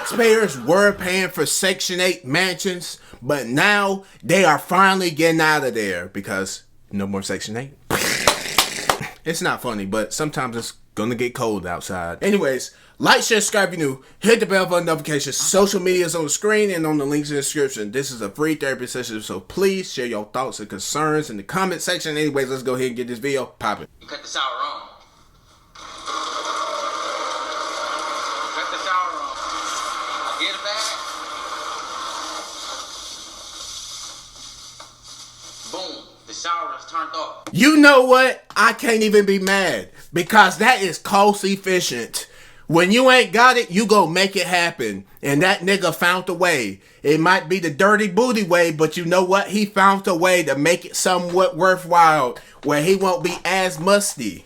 taxpayers were paying for Section 8 mansions, but now they are finally getting out of there because no more Section 8. It's not funny, but sometimes it's gonna get cold outside. Anyways, like, share, subscribe if you're new. Hit the bell for notifications. Social media is on the screen and on the links in the description. This is a free therapy session, so please share your thoughts and concerns in the comment section. Anyways, let's go ahead and get this video popping. You cut the shower on. Cut the shower on. I get it back. Boom. The shower is turned off. You know what? I can't even be mad because that is cost efficient. When you ain't got it, you go make it happen. And that nigga found a way. It might be the dirty booty way, but you know what? He found a way to make it somewhat worthwhile where he won't be as musty.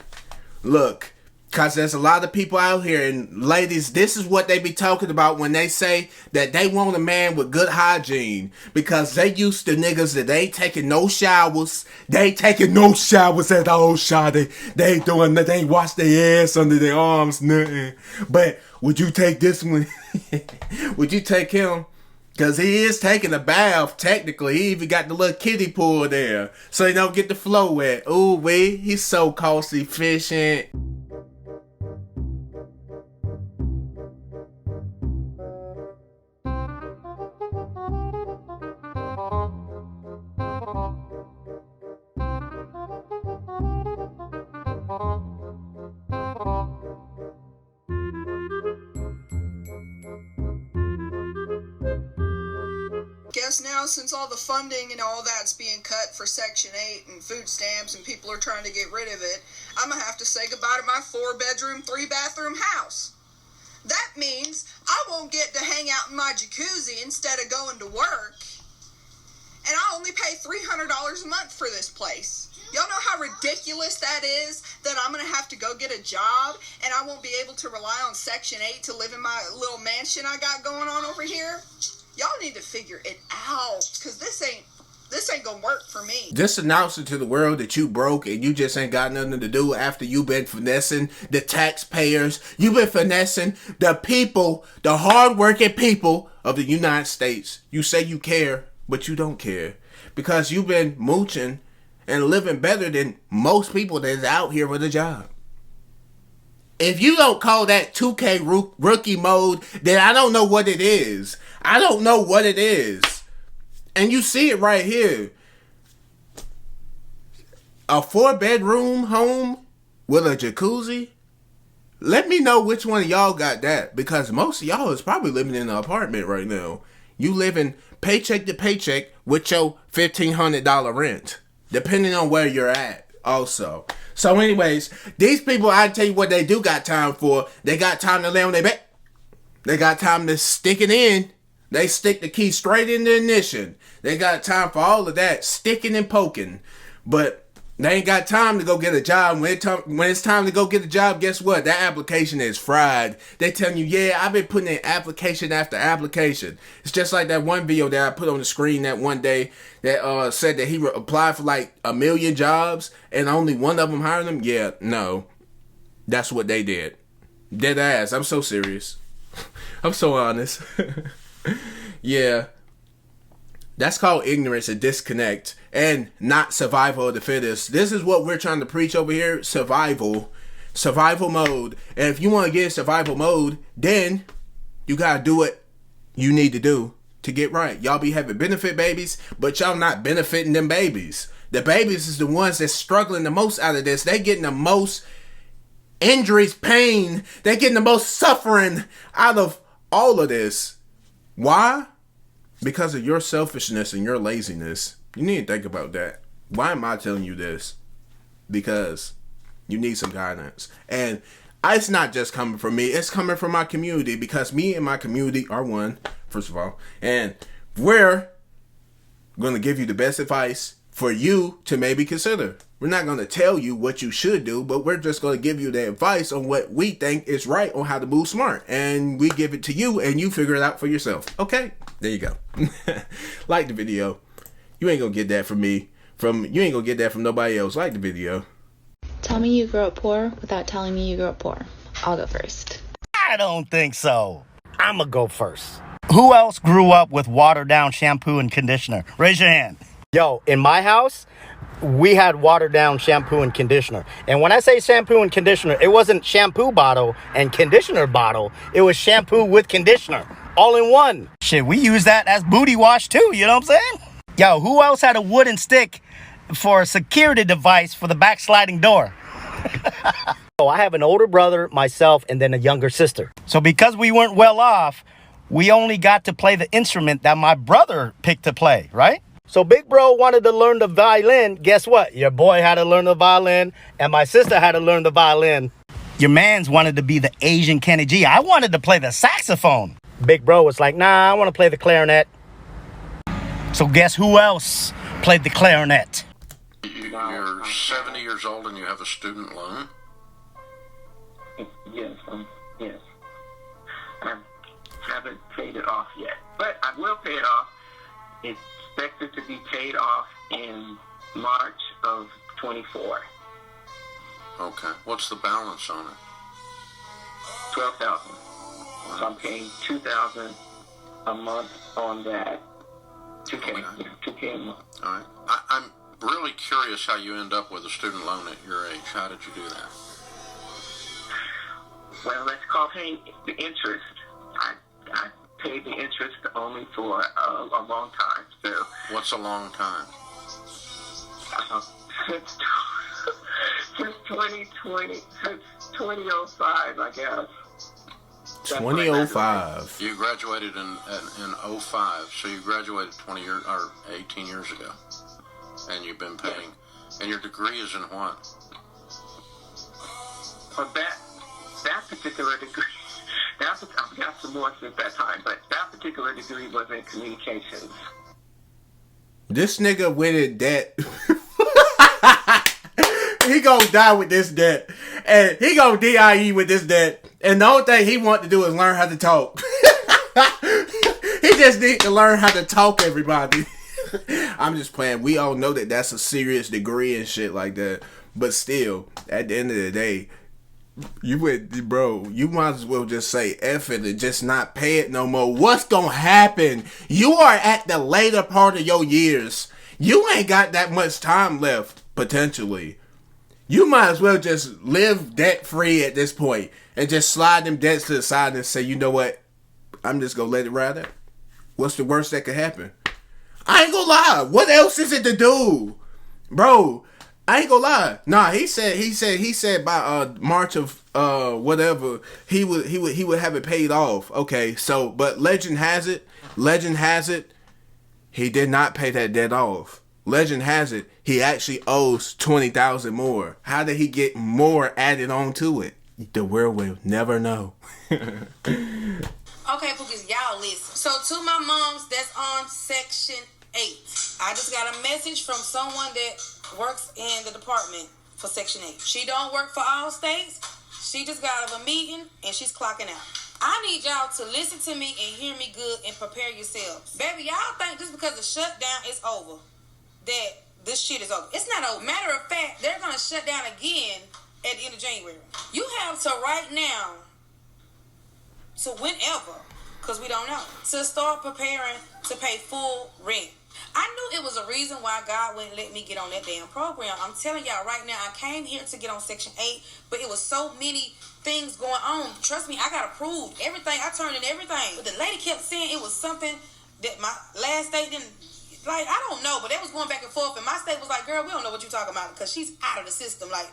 Look, because there's a lot of people out here, and ladies, this is what they be talking about when they say that they want a man with good hygiene. Because they used to niggas that ain't taking no showers. They ain't taking no showers at all, shawty. They ain't doing nothing. They ain't wash their ass under their arms, nothing. But would you take this one? Would you take him? Because he is taking a bath, technically. He even got the little kiddie pool there. So he don't get the flow wet. Ooh, wee. He's so cost efficient. Guess now, since all the funding and all that's being cut for Section 8 and food stamps and people are trying to get rid of it, I'm going to have to say goodbye to my 4-bedroom, 3-bathroom house. That means I won't get to hang out in my jacuzzi instead of going to work. And I only pay $300 a month for this place. Y'all know how ridiculous that is? That I'm going to have to go get a job and I won't be able to rely on Section 8 to live in my little mansion I got going on over here? Y'all need to figure it out, because this ain't gonna work for me. Just announcing to the world that you broke and you just ain't got nothing to do after you've been finessing the taxpayers. You've been finessing the people, the hardworking people of the United States. You say you care, but you don't care. Because you've been mooching and living better than most people that's out here with a job. If you don't call that 2K rookie mode, then I don't know what it is. I don't know what it is. And you see it right here. A 4-bedroom home with a jacuzzi? Let me know which one of y'all got that. Because most of y'all is probably living in an apartment right now. You living paycheck to paycheck with your $1,500 rent. Depending on where you're at also. So anyways, these people, I tell you what they do got time for. They got time to lay on their back. They got time to stick it in. They stick the key straight in the ignition. They got time for all of that, sticking and poking. But they ain't got time to go get a job. When it's time to go get a job, guess what? That application is fried. They telling you, yeah, I've been putting in application after application. It's just like that one video that I put on the screen that one day that said that he applied for like 1 million jobs and only one of them hired him. Yeah, no. That's what they did. Dead ass. I'm so serious. I'm so honest. Yeah. That's called ignorance and disconnect and not survival of the fittest. This is what we're trying to preach over here. Survival mode. And if you want to get in survival mode, then you got to do what you need to do to get right. Y'all be having benefit babies, but y'all not benefiting them babies. The babies is the ones that's struggling the most out of this. They getting the most injuries, pain. They getting the most suffering out of all of this. Why? Because of your selfishness and your laziness. You need to think about that. Why am I telling you this? Because you need some guidance. And it's not just coming from me. It's coming from my community. Because me and my community are one, first of all. And we're going to give you the best advice for you to maybe consider. We're not going to tell you what you should do, but we're just going to give you the advice on what we think is right on how to move smart. And we give it to you and you figure it out for yourself. Okay? There you go. Like the video. You ain't going to get that from me. You ain't going to get that from nobody else. Like the video. Tell me you grew up poor without telling me you grew up poor. I'll go first. I don't think so. I'ma go first. Who else grew up with watered down shampoo and conditioner? Raise your hand. Yo, in my house, we had watered down shampoo and conditioner. And when I say shampoo and conditioner, it wasn't shampoo bottle and conditioner bottle. It was shampoo with conditioner, all in one. Shit, we use that as booty wash too, you know what I'm saying? Yo, who else had a wooden stick for a security device for the backsliding door? Oh, I have an older brother, myself, and then a younger sister. So because we weren't well off, we only got to play the instrument that my brother picked to play, right? So big bro wanted to learn the violin. Guess what? Your boy had to learn the violin, and my sister had to learn the violin. Your mans wanted to be the Asian Kenny G. I wanted to play the saxophone. Big bro was like, nah, I want to play the clarinet. So guess who else played the clarinet? You're 70 years old and you have a student loan? Yes, yes. I haven't paid it off yet, but I will pay it off. It's expected to be paid off in March of 24. Okay. What's the balance on it? $12,000. So I'm paying $2,000 a month on that. $2K. Okay. $2K a month. All right. I'm really curious how you end up with a student loan at your age. How did you do that? Well, let's call paying the interest. I paid the interest only for a long time. So What's a long time? Since 2020, since 2005, I guess. 2005. You graduated in 05, so you graduated 20 years or 18 years ago, and you've been paying. And your degree is in what? Well, that particular degree, I've got some more since that time, but that particular degree was in communications. This nigga with it debt. He gonna die with this debt. And he gonna DIE with this debt. And the only thing he want to do is learn how to talk. He just need to learn how to talk, everybody. I'm just playing. We all know that that's a serious degree and shit like that. But still, at the end of the day, you might as well just say F it and just not pay it no more. What's gonna happen? You are at the later part of your years. You ain't got that much time left, potentially. You might as well just live debt free at this point and just slide them debts to the side and say, you know what? I'm just gonna let it ride out. What's the worst that could happen? I ain't gonna lie. What else is it to do? Bro, I ain't gonna lie. Nah, he said by March of whatever, he would have it paid off. Okay, so but legend has it, he did not pay that debt off. Legend has it, he actually owes $20,000 more. How did he get more added on to it? The world will never know. Okay, Pookies, y'all listen. So to my moms that's on Section 8, I just got a message from someone that works in the department for Section 8. She don't work for all states. She just got out of a meeting and she's clocking out. I need y'all to listen to me and hear me good and prepare yourselves. Baby, y'all think just because the shutdown is over, that this shit is over. It's not over. Matter of fact, they're going to shut down again at the end of January. You have to right now, to whenever, because we don't know, to start preparing to pay full rent. I knew it was a reason why God wouldn't let me get on that damn program. I'm telling y'all right now, I came here to get on Section 8, but it was so many things going on. Trust me, I got approved. Everything, I turned in everything. But the lady kept saying it was something that my last state didn't, like, I don't know, but they was going back and forth, and my state was like, girl, we don't know what you're talking about, because she's out of the system. Like,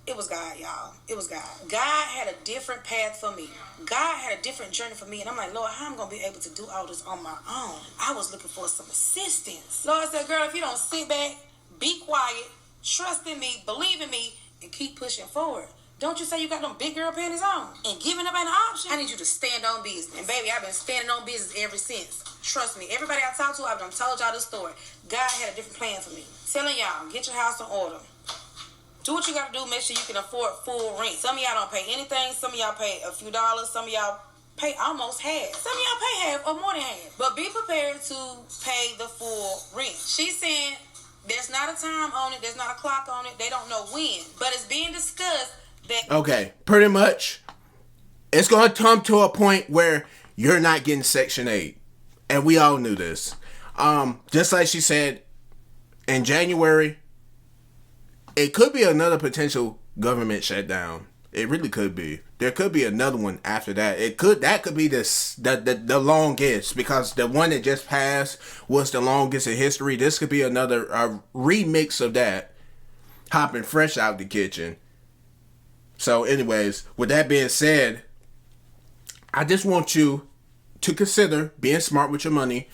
it was God, y'all. It was God. God had a different path for me. God had a different journey for me. And I'm like, Lord, how am I going to be able to do all this on my own? I was looking for some assistance. Lord said, girl, if you don't sit back, be quiet, trust in me, believe in me, and keep pushing forward. Don't you say you got them big girl panties on and giving up an option? I need you to stand on business. And baby, I've been standing on business ever since. Trust me. Everybody I talked to, I've done told y'all this story. God had a different plan for me. Telling y'all, get your house in order. Do what you got to do. Make sure you can afford full rent. Some of y'all don't pay anything. Some of y'all pay a few dollars. Some of y'all pay almost half. Some of y'all pay half or more than half. But be prepared to pay the full rent. She's saying there's not a time on it. There's not a clock on it. They don't know when. But it's being discussed that... Okay, pretty much. It's going to come to a point where you're not getting Section 8. And we all knew this. Just like she said, in January, it could be another potential government shutdown. It really could be. There could be another one after that. That could be the longest, because the one that just passed was the longest in history. This could be another remix of that, hopping fresh out the kitchen. So anyways, with that being said, I just want you to consider being smart with your money.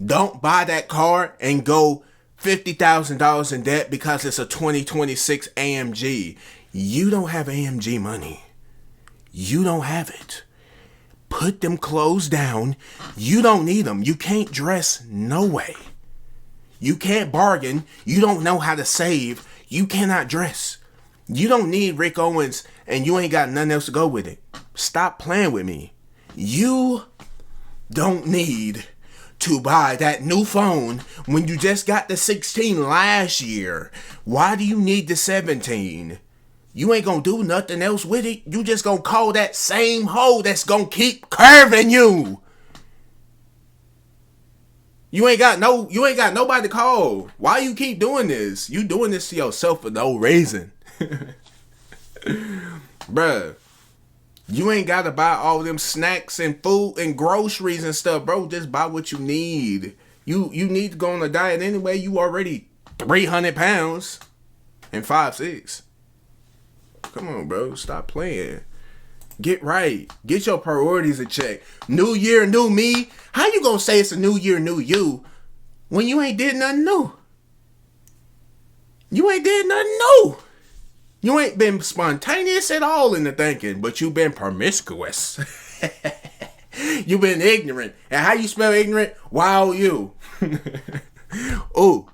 Don't buy that car and go $50,000 in debt because it's a 2026 AMG. You don't have AMG money. You don't have it. Put them clothes down. You don't need them. You can't dress no way. You can't bargain. You don't know how to save. You cannot dress. You don't need Rick Owens, and you ain't got nothing else to go with it. Stop playing with me. You don't need to buy that new phone when you just got the 16 last year. Why do you need the 17? You ain't gonna do nothing else with it. You just gonna call that same hoe that's gonna keep curving you. You ain't got nobody to call. Why you keep doing this? You doing this to yourself for no reason. Bruh, you ain't gotta buy all them snacks and food and groceries and stuff, bro. Just buy what you need. You need to go on a diet anyway. You already 300 pounds and 5'6". Come on, bro. Stop playing. Get right. Get your priorities in check. New year, new me. How you gonna say it's a new year, new you when you ain't did nothing new? You ain't did nothing new. You ain't been spontaneous at all in the thinking, but you been promiscuous. You been ignorant. And how you spell ignorant? Y-O-U. Ooh.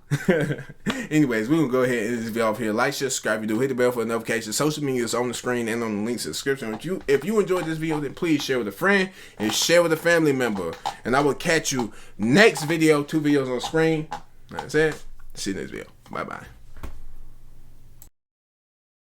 Anyways, we're going to go ahead and end this video off here. Like, share, subscribe. If you do, hit the bell for notifications. Social media is on the screen and on the links in the description. If you enjoyed this video, then please share with a friend and share with a family member. And I will catch you next video. 2 videos on the screen. That's it. See you next video. Bye-bye.